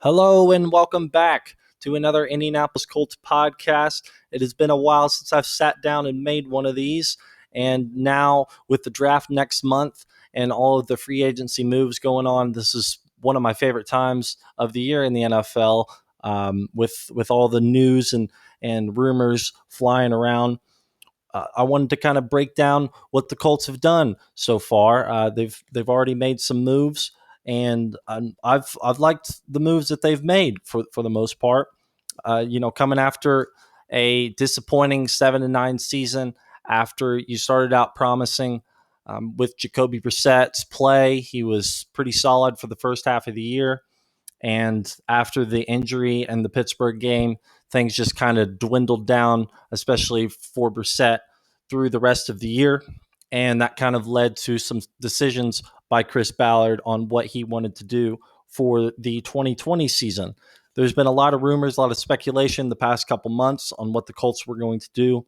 Hello and welcome back to another Indianapolis Colts podcast. It has been a while since I've sat down and made one of these. And now, with the draft next month and all of the free agency moves going on, this is one of my favorite times of the year in the NFL, with all the news and rumors flying around. I wanted to kind of break down what the Colts have done so far. They've already made some moves, and I've liked the moves that they've made for the most part. Coming after a disappointing 7-9 season, after you started out promising with Jacoby Brissett's play, he was pretty solid for the first half of the year. And after the injury and the Pittsburgh game, things just kind of dwindled down, especially for Brissett through the rest of the year. And that kind of led to some decisions by Chris Ballard on what he wanted to do for the 2020 season. There's been a lot of rumors, a lot of speculation the past couple months on what the Colts were going to do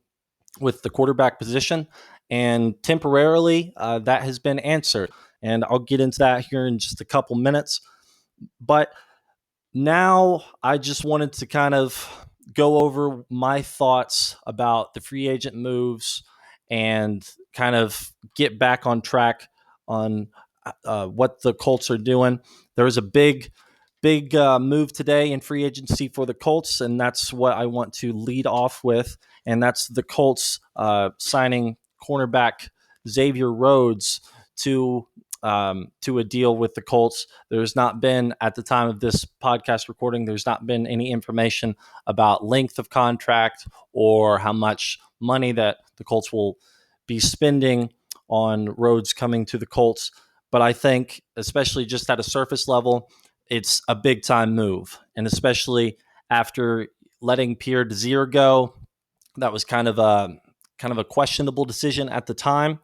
with the quarterback position. And temporarily, that has been answered. And I'll get into that here in just a couple minutes. But now I just wanted to kind of go over my thoughts about the free agent moves and kind of get back on track on what the Colts are doing. There was a big move today in free agency for the Colts, and that's what I want to lead off with, and that's the Colts signing cornerback Xavier Rhodes to a deal with the Colts. There's not been, at the time of this podcast recording, there's not been any information about length of contract or how much money that the Colts will be spending on Rhodes coming to the Colts. But I think, especially just at a surface level, it's a big time move. And especially after letting Pierre Desir go, that was kind of a questionable decision at the time.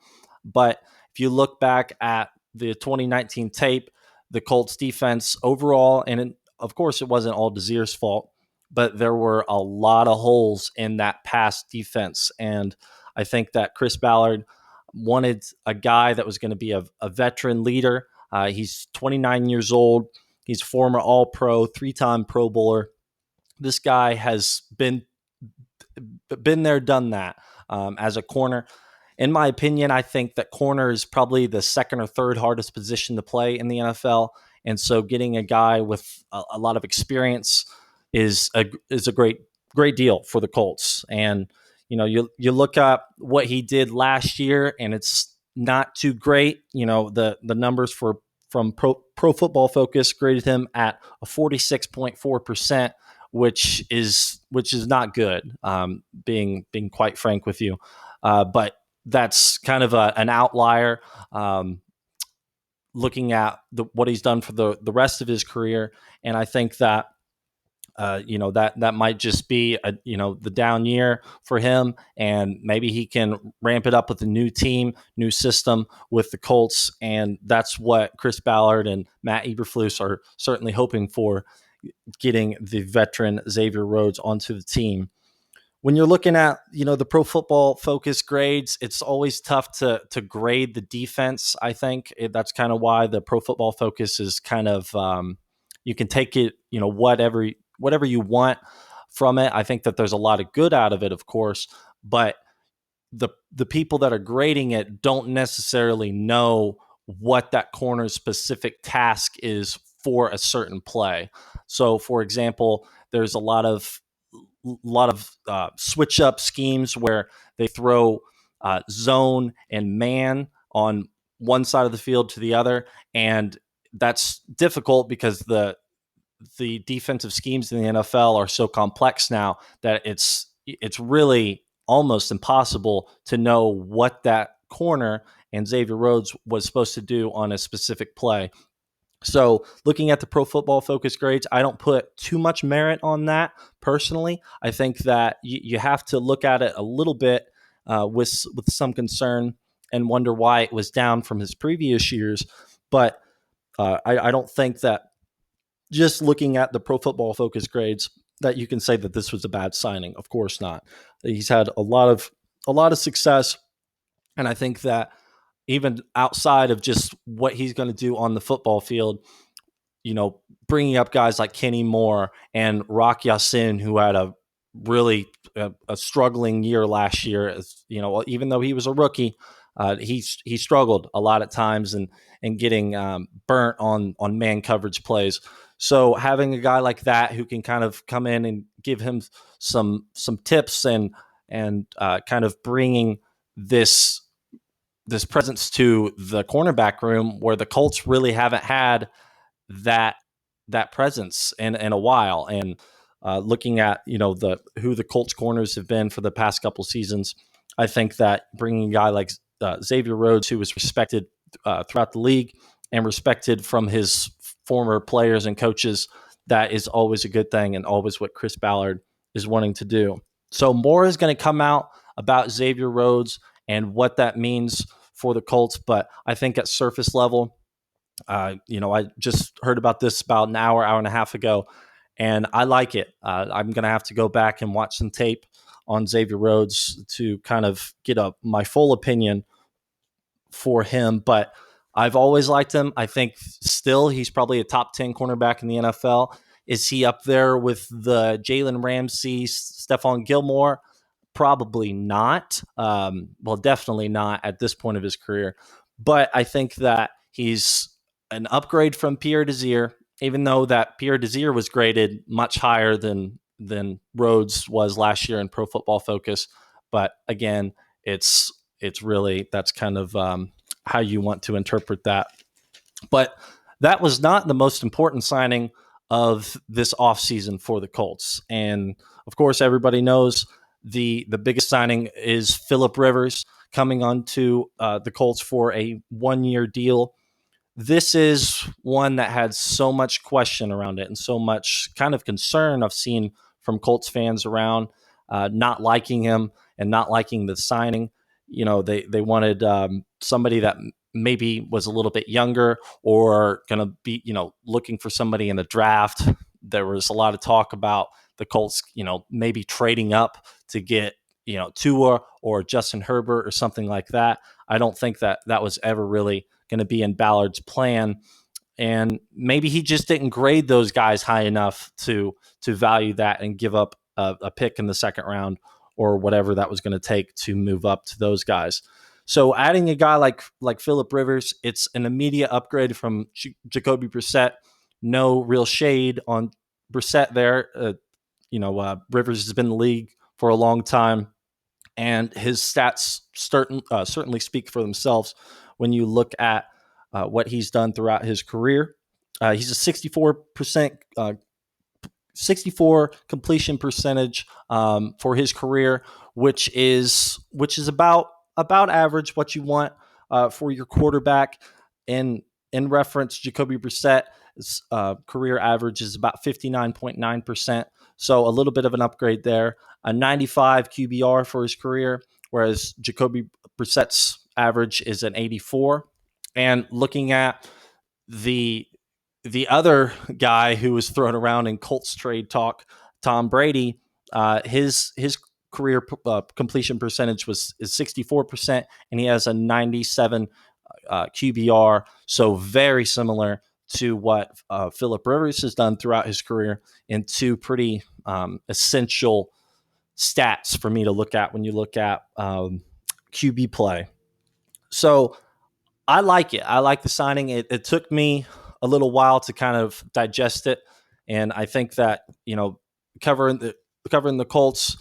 But if you look back at the 2019 tape, the Colts defense overall, and of course it wasn't all Desir's fault, but there were a lot of holes in that pass defense. And I think that Chris Ballard wanted a guy that was going to be a veteran leader. He's 29 years old. He's former All-Pro, 3-time Pro Bowler. This guy has been there, done that as a corner. In my opinion, I think that corner is probably the second or third hardest position to play in the NFL. And so getting a guy with a lot of experience is a great deal for the Colts. And, you look at what he did last year, and it's not too great. The numbers from Pro Football Focus graded him at a 46.4%, which is not good, being quite frank with you. But that's kind of an outlier, looking at what he's done for the rest of his career. And I think that, that might just be the down year for him, and maybe he can ramp it up with a new team, new system with the Colts. And that's what Chris Ballard and Matt Eberflus are certainly hoping for, getting the veteran Xavier Rhodes onto the team. When you're looking at, the Pro Football Focus grades, it's always tough to grade the defense. I think that's kind of why the Pro Football Focus is kind of, you can take it, whatever you want from it. I think that there's a lot of good out of it, of course, but the people that are grading it don't necessarily know what that corner's specific task is for a certain play. So, for example, there's a lot of switch up schemes where they throw zone and man on one side of the field to the other, and that's difficult because the defensive schemes in the NFL are so complex now that it's really almost impossible to know what that corner and Xavier Rhodes was supposed to do on a specific play. So looking at the Pro Football Focus grades, I don't put too much merit on that personally. I think that you have to look at it a little bit with some concern and wonder why it was down from his previous years. But I don't think that just looking at the Pro Football Focus grades that you can say that this was a bad signing. Of course not. He's had a lot of success, and I think that even outside of just what he's going to do on the football field, bringing up guys like Kenny Moore and Rock Ya-Sin, who had a really a struggling year last year. As, even though he was a rookie, he struggled a lot at times and getting burnt on man coverage plays. So having a guy like that who can kind of come in and give him some tips and kind of bringing this presence to the cornerback room, where the Colts really haven't had that presence in a while. And looking at who the Colts corners have been for the past couple seasons, I think that bringing a guy like Xavier Rhodes, who was respected throughout the league and respected from his former players and coaches, that is always a good thing and always what Chris Ballard is wanting to do. So more is going to come out about Xavier Rhodes and what that means for the Colts. But I think at surface level, I just heard about this about an hour and a half ago, and I like it. I'm going to have to go back and watch some tape on Xavier Rhodes to kind of get my full opinion for him. But I've always liked him. I think still he's probably a top 10 cornerback in the NFL. Is he up there with the Jalen Ramsey, Stephon Gilmore? Probably not. Well, definitely not at this point of his career. But I think that he's an upgrade from Pierre Desir, even though that Pierre Desir was graded much higher than Rhodes was last year in Pro Football Focus. But again, it's really, that's kind of how you want to interpret that. But that was not the most important signing of this offseason for the Colts. And of course, everybody knows the biggest signing is Phillip Rivers coming onto the Colts for a 1-year deal. This is one that had so much question around it and so much kind of concern I've seen from Colts fans around not liking him and not liking the signing. They wanted somebody that maybe was a little bit younger or going to be, looking for somebody in the draft. There was a lot of talk about the Colts, maybe trading up to get, Tua or Justin Herbert or something like that. I don't think that was ever really going to be in Ballard's plan. And maybe he just didn't grade those guys high enough to value that and give up a pick in the second round or whatever that was going to take to move up to those guys. So adding a guy like Phillip Rivers, it's an immediate upgrade from Jacoby Brissett. No real shade on Brissett there. Rivers has been in the league for a long time, and his stats certainly speak for themselves when you look at what he's done throughout his career. He's a 64 completion percentage for his career, which is about average, what you want for your quarterback. In reference, Jacoby Brissett's career average is about 59.9%. So a little bit of an upgrade there. A 95 QBR for his career, whereas Jacoby Brissett's average is an 84. And looking at the other guy who was thrown around in Colts trade talk, Tom Brady, his career completion percentage is 64%, and he has a 97 QBR. So very similar to what Phillip Rivers has done throughout his career, in two pretty essential stats for me to look at when you look at QB play. So I like it. I like the signing. It took me a little while to kind of digest it, and I think that covering the Colts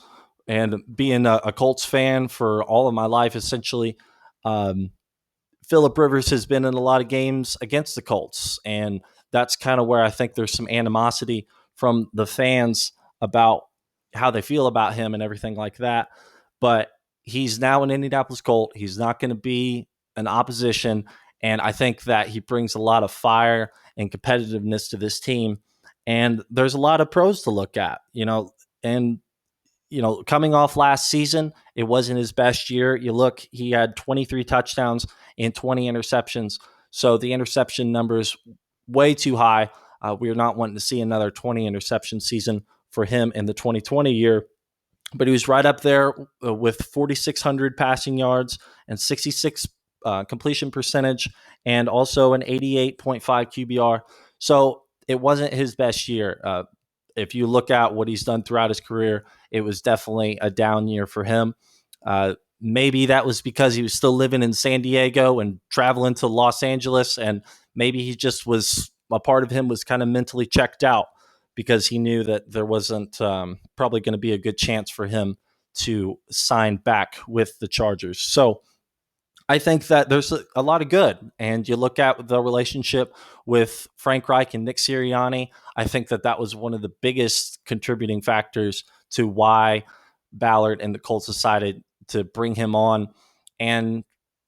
and being a Colts fan for all of my life, essentially, Phillip Rivers has been in a lot of games against the Colts, and that's kind of where I think there's some animosity from the fans about how they feel about him and everything like that. But he's now an Indianapolis Colt. He's not going to be an opposition, and I think that he brings a lot of fire and competitiveness to this team. And there's a lot of pros to look at, and coming off last season, it wasn't his best year. He had 23 touchdowns and 20 interceptions. So the interception numbers way too high. We are not wanting to see another 20 interception season for him in the 2020 year. But he was right up there with 4,600 passing yards and 66 completion percentage, and also an 88.5 QBR. So it wasn't his best year. If you look at what he's done throughout his career, it was definitely a down year for him. Maybe that was because he was still living in San Diego and traveling to Los Angeles, and maybe he just was, a part of him was kind of mentally checked out because he knew that there wasn't probably going to be a good chance for him to sign back with the Chargers. So I think that there's a lot of good. And you look at the relationship with Frank Reich and Nick Sirianni, I think that that was one of the biggest contributing factors to why Ballard and the Colts decided to bring him on. And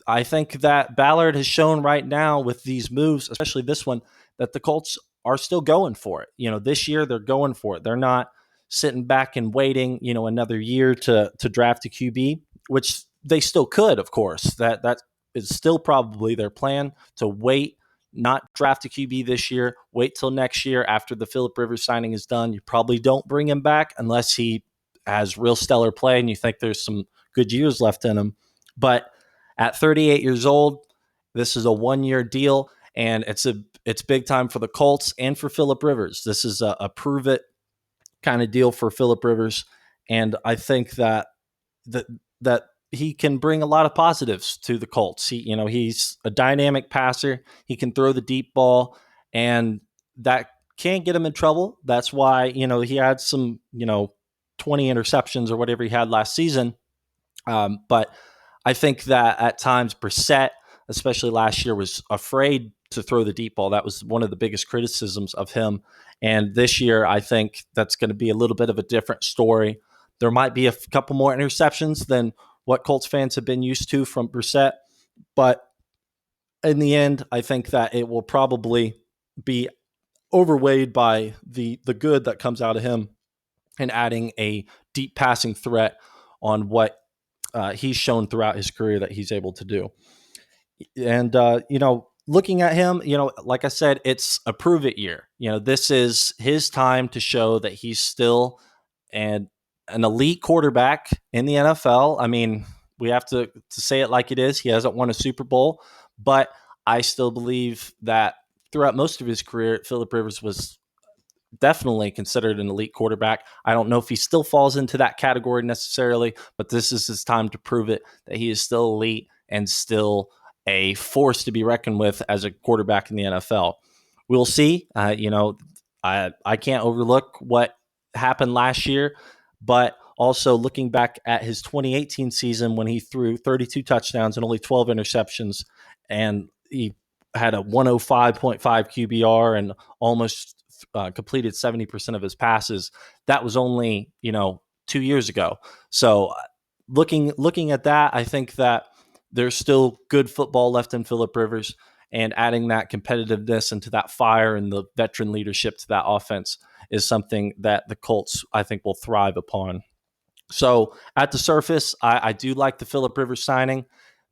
I think that Ballard has shown right now with these moves, especially this one, that the Colts are still going for it. This year they're going for it. They're not sitting back and waiting, another year to draft a QB, which they still could, of course. That is still probably their plan, to wait, not draft a QB this year, wait till next year after the Phillip Rivers signing is done. You probably don't bring him back unless he has real stellar play and you think there's some good years left in him. But at 38 years old, this is a one-year deal, and it's big time for the Colts and for Phillip Rivers. This is a prove it kind of deal for Phillip Rivers, and I think that he can bring a lot of positives to the Colts. He's a dynamic passer. He can throw the deep ball, and that can get him in trouble. That's why, he had some, 20 interceptions or whatever he had last season. But I think that at times Brissett, especially last year, was afraid to throw the deep ball. That was one of the biggest criticisms of him. And this year, I think that's going to be a little bit of a different story. There might be a couple more interceptions than what Colts fans have been used to from Brissett. But in the end, I think that it will probably be overweighed by the good that comes out of him and adding a deep passing threat on what he's shown throughout his career that he's able to do. And, looking at him, like I said, it's a prove it year. This is his time to show that he's still an elite quarterback in the NFL. I mean, we have to say it like it is. He hasn't won a Super Bowl, but I still believe that throughout most of his career, Phillip Rivers was definitely considered an elite quarterback. I don't know if he still falls into that category necessarily, but this is his time to prove it, that he is still elite and still a force to be reckoned with as a quarterback in the NFL. We'll see. I can't overlook what happened last year, but also looking back at his 2018 season when he threw 32 touchdowns and only 12 interceptions, and he had a 105.5 QBR and almost completed 70% of his passes. That was only 2 years ago. So looking at that, I think that there's still good football left in Phillip Rivers, and adding that competitiveness into that fire and the veteran leadership to that offense is something that the Colts, I think, will thrive upon. So at the surface, I do like the Phillip Rivers signing.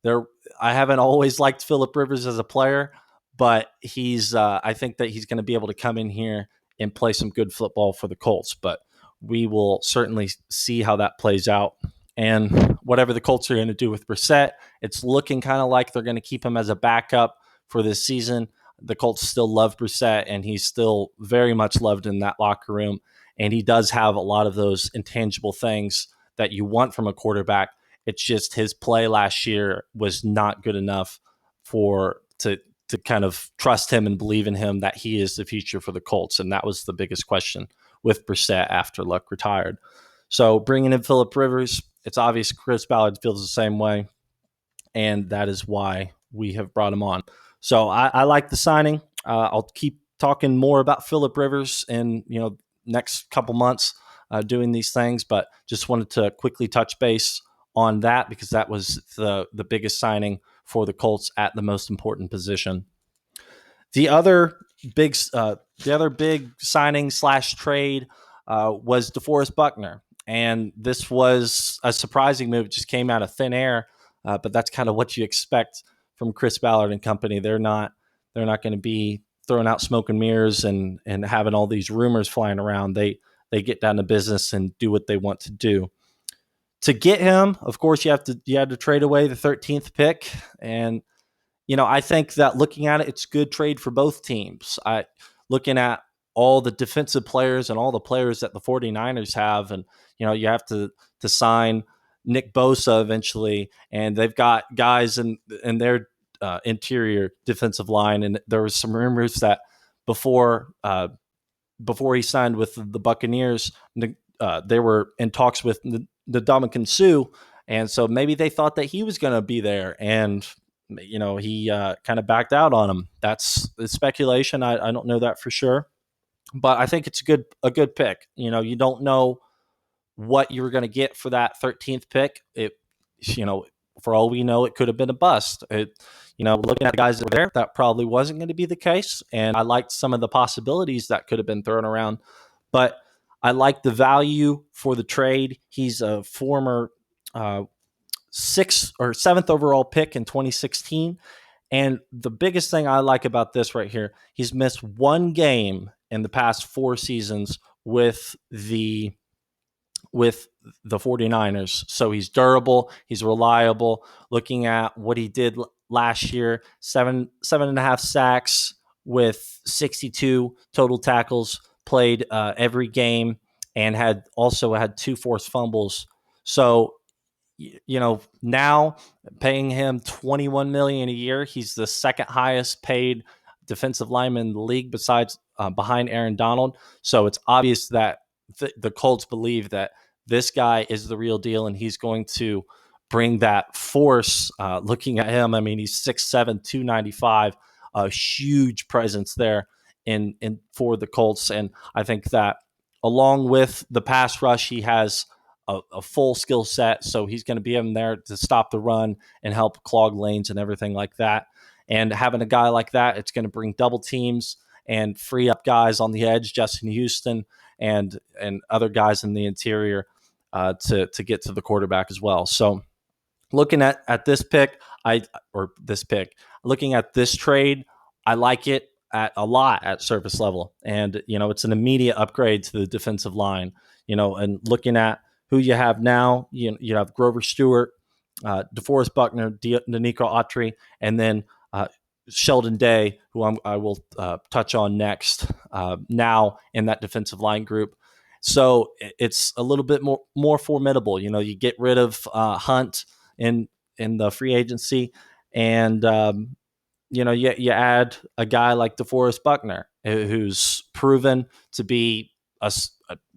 I haven't always liked Phillip Rivers as a player, but I think that he's going to be able to come in here and play some good football for the Colts. But we will certainly see how that plays out. And whatever the Colts are going to do with Brissett, it's looking kind of like they're going to keep him as a backup for this season. The Colts still love Brissett, and he's still very much loved in that locker room. And he does have a lot of those intangible things that you want from a quarterback. It's just his play last year was not good enough to kind of trust him and believe in him that he is the future for the Colts. And that was the biggest question with Brissett after Luck retired. So bringing in Phillip Rivers, it's obvious Chris Ballard feels the same way, and that is why we have brought him on. So I like the signing. I'll keep talking more about Phillip Rivers in next couple months doing these things, but just wanted to quickly touch base on that because that was the biggest signing for the Colts at the most important position. The other big signing / trade was DeForest Buckner. And this was a surprising move. It just came out of thin air, but that's kind of what you expect from Chris Ballard and company. They're not going to be throwing out smoke and mirrors and having all these rumors flying around. They get down to business and do what they want to do. To get him, of course, you had to trade away the 13th pick, and I think that looking at it, it's a good trade for both teams. Looking at all the defensive players and all the players that the 49ers have. And, you have to sign Nick Bosa eventually. And they've got guys in their interior defensive line. And there was some rumors that before he signed with the Buccaneers, they were in talks with the Ndamukong Suh. And so maybe they thought that he was going to be there. And, he kind of backed out on him. That's the speculation. I don't know that for sure. But I think it's a good pick. You don't know what you were going to get for that 13th pick. For all we know, it could have been a bust. Looking at the guys that were there, that probably wasn't going to be the case. And I liked some of the possibilities that could have been thrown around. But I like the value for the trade. He's a former 6th or 7th overall pick in 2016. And the biggest thing I like about this right here, he's missed one game in the past 4 seasons with the 49ers. So he's durable, he's reliable. Looking at what he did last year, 7.5 sacks with 62 total tackles, played every game, and had 2 forced fumbles. So, now paying him $21 million a year, he's the second highest paid defensive lineman in the league behind Aaron Donald. So it's obvious that the Colts believe that this guy is the real deal, and he's going to bring that force. Looking at him, I mean, he's 6'7", 295, a huge presence there in for the Colts. And I think that along with the pass rush, he has a full skill set. So he's going to be in there to stop the run and help clog lanes and everything like that. And having a guy like that, it's going to bring double teams and free up guys on the edge, Justin Houston and other guys in the interior to get to the quarterback as well. So looking at this pick, looking at this trade, I like it a lot at surface level. And, it's an immediate upgrade to the defensive line, and looking at who you have now, you have Grover Stewart, DeForest Buckner, Danico Autry, and then Sheldon Day, who I will touch on next, now in that defensive line group. So it's a little bit more formidable. You get rid of Hunt in the free agency, and you add a guy like DeForest Buckner, who's proven to be a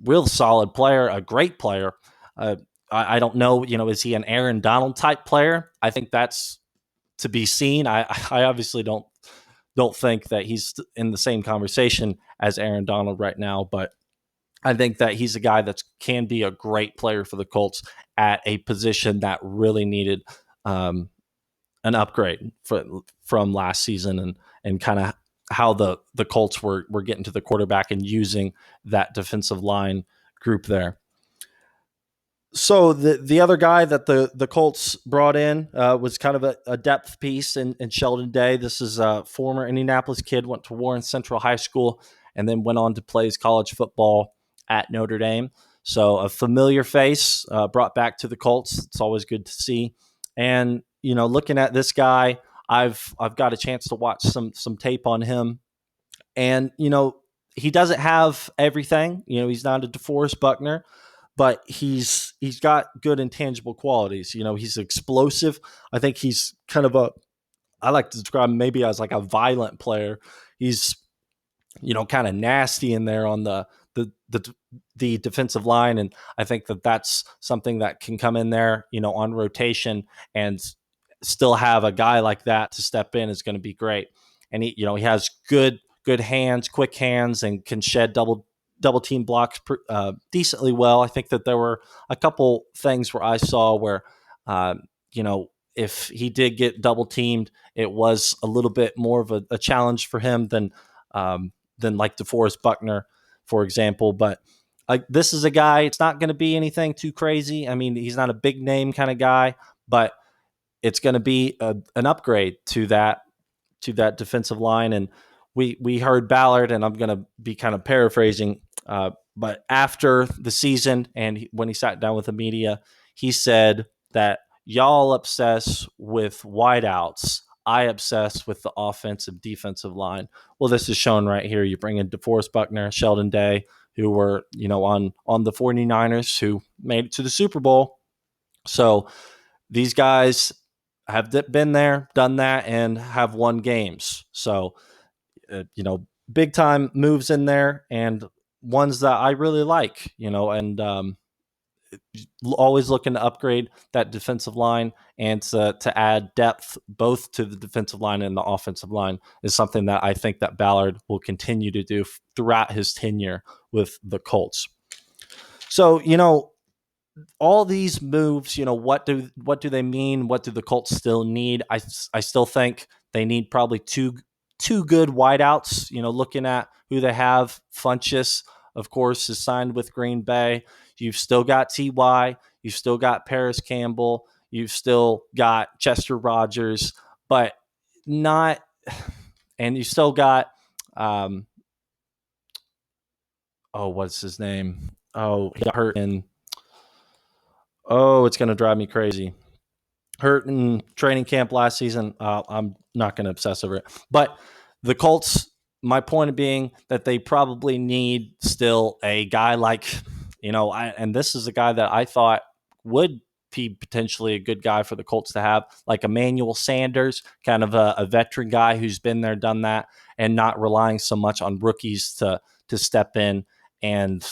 real solid player, a great player. I don't know, is he an Aaron Donald type player? I think that's to be seen. I obviously don't think that he's in the same conversation as Aaron Donald right now, but I think that he's a guy that can be a great player for the Colts at a position that really needed an upgrade from last season, and kind of how the Colts were getting to the quarterback and using that defensive line group there. So the other guy that the Colts brought in was kind of a depth piece in Sheldon Day. This is a former Indianapolis kid, went to Warren Central High School, and then went on to play college football at Notre Dame. So a familiar face brought back to the Colts. It's always good to see. And, looking at this guy, I've got a chance to watch some tape on him. And, he doesn't have everything. He's not a DeForest Buckner, but he's got good intangible qualities. He's explosive. I think he's kind of I like to describe him maybe as like a violent player. He's, kind of nasty in there on the defensive line. And I think that that's something that can come in there, on rotation, and still have a guy like that to step in is going to be great. And he has good hands, quick hands, and can shed double team blocks decently well. I think that there were a couple things where I saw where, if he did get double teamed, it was a little bit more of a challenge for him than like DeForest Buckner, for example. But this is a guy, it's not going to be anything too crazy. I mean, he's not a big name kind of guy, but it's going to be an upgrade to that defensive line. And we heard Ballard, and I'm going to be kind of paraphrasing, but after the season and when he sat down with the media, he said that y'all obsess with wideouts. I obsess with the offensive defensive line. Well, this is shown right here. You bring in DeForest, Buckner, Sheldon Day, who were, on the 49ers, who made it to the Super Bowl. So these guys have been there, done that, and have won games. So, big time moves in there, and ones that I really like, and always looking to upgrade that defensive line and to add depth both to the defensive line and the offensive line is something that I think that Ballard will continue to do throughout his tenure with the Colts. So, all these moves, what do they mean? What do the Colts still need? I still think they need probably two good wideouts. Looking at who they have, Funchess, of course, is signed with Green Bay. You've still got Ty. You've still got Paris Campbell. You've still got Chester Rogers, but not. And you still got. What's his name? Oh, he got hurt in. Oh, it's going to drive me crazy. Hurt in training camp last season. I'm not going to obsess over it. But the Colts, my point of being that they probably need still a guy like, and this is a guy that I thought would be potentially a good guy for the Colts to have, like Emmanuel Sanders, kind of a veteran guy who's been there, done that, and not relying so much on rookies to step in and,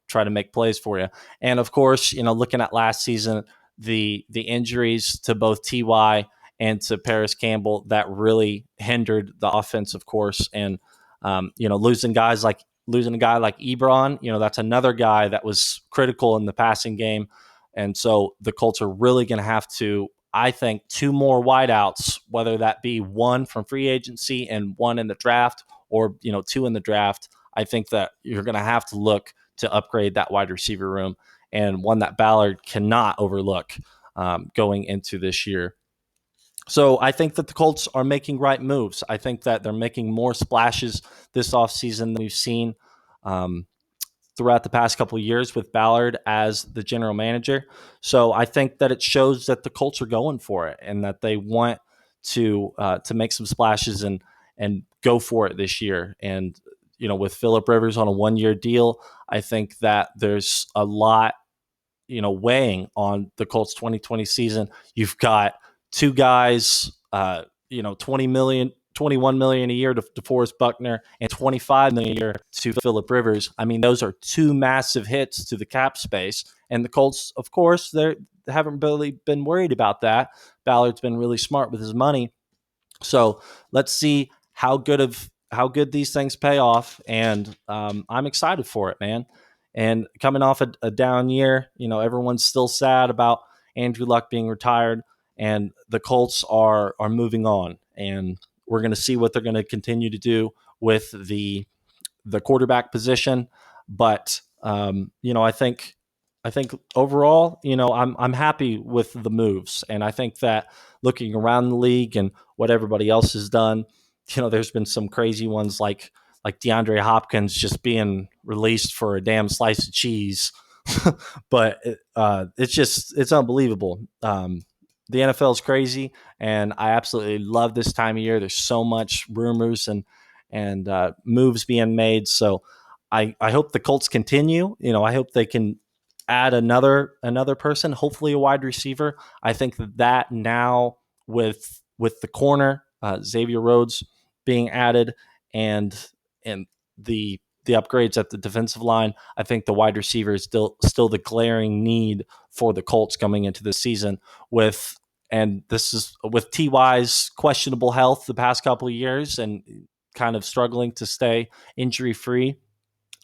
try to make plays for you. And of course, looking at last season, the injuries to both Ty and to Paris Campbell that really hindered the offense, of course, and losing a guy like Ebron, that's another guy that was critical in the passing game, and so the Colts are really going to have to, I think, two more wideouts, whether that be one from free agency and one in the draft, or two in the draft. I think that you're going to have to look to upgrade that wide receiver room, and one that Ballard cannot overlook going into this year. So I think that the Colts are making right moves. I think that they're making more splashes this offseason than we've seen throughout the past couple of years with Ballard as the general manager. So I think that it shows that the Colts are going for it and that they want to make some splashes and go for it this year. And with Phillip Rivers on a 1-year deal, I think that there's a lot weighing on the Colts 2020 season. You've got two guys, 20 million, 21 million a year to DeForest Buckner and 25 million a year to Phillip Rivers. I mean, those are two massive hits to the cap space. And the Colts, of course, they haven't really been worried about that. Ballard's been really smart with his money. So let's see how good these things pay off. And I'm excited for it, man. And coming off a down year, everyone's still sad about Andrew Luck being retired, and the Colts are moving on. And we're going to see what they're going to continue to do with the quarterback position. But I think overall, I'm happy with the moves, and I think that looking around the league and what everybody else has done, there's been some crazy ones like DeAndre Hopkins just being released for a damn slice of cheese. But it's unbelievable. The NFL is crazy, and I absolutely love this time of year. There's so much rumors and moves being made. So I hope the Colts continue. I hope they can add another person, hopefully a wide receiver. I think that now with the corner, Xavier Rhodes being added, and the upgrades at the defensive line, I think the wide receiver is still the glaring need for the Colts coming into the season and this is with Ty's questionable health the past couple of years and kind of struggling to stay injury free.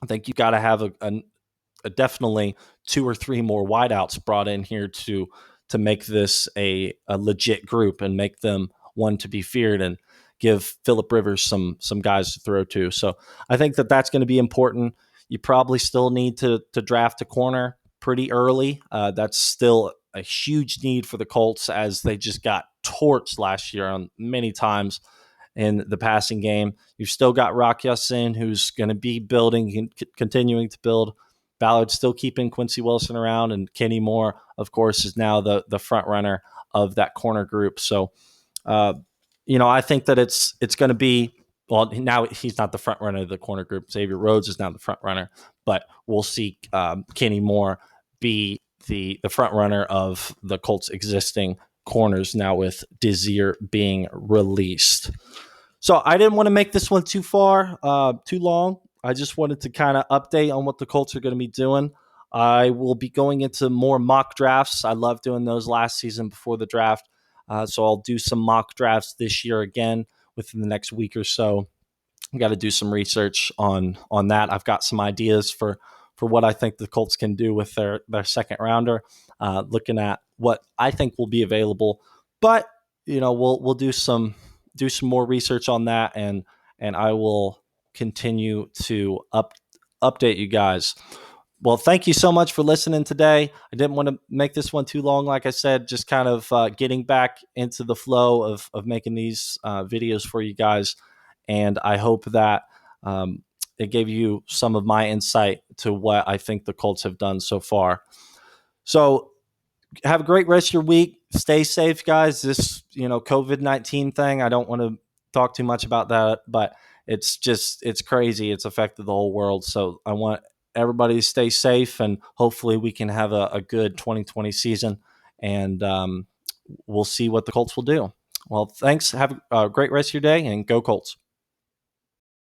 I think you got to have a definitely two or three more wideouts brought in here to make this a legit group and make them one to be feared and give Phillip Rivers some guys to throw to. So I think that that's going to be important. You probably still need to draft a corner pretty early. That's still a huge need for the Colts as they just got torched last year on many times in the passing game. You've still got Rock Ya-Sin, who's going to be building and continuing to build. Ballard's still keeping Quincy Wilson around, and Kenny Moore, of course, is now the front runner of that corner group. So, I think that it's going to be, well, now he's not the front runner of the corner group. Xavier Rhodes is now the front runner, but we'll see Kenny Moore be the front runner of the Colts' existing corners now with Desir being released. So I didn't want to make this one too long. I just wanted to kind of update on what the Colts are going to be doing. I will be going into more mock drafts. I love doing those last season before the draft. So I'll do some mock drafts this year again within the next week or so. I got to do some research on that. I've got some ideas for what I think the Colts can do with their second rounder. Looking at what I think will be available, but we'll do some more research on that, and I will continue to update you guys. Well, thank you so much for listening today. I didn't want to make this one too long. Like I said, just kind of getting back into the flow of making these videos for you guys. And I hope that it gave you some of my insight to what I think the Colts have done so far. So have a great rest of your week. Stay safe, guys. This, COVID-19 thing, I don't want to talk too much about that, but it's crazy. It's affected the whole world. So I want everybody to stay safe, and hopefully we can have a good 2020 season, and we'll see what the Colts will do. Well, thanks. Have a great rest of your day, and go Colts.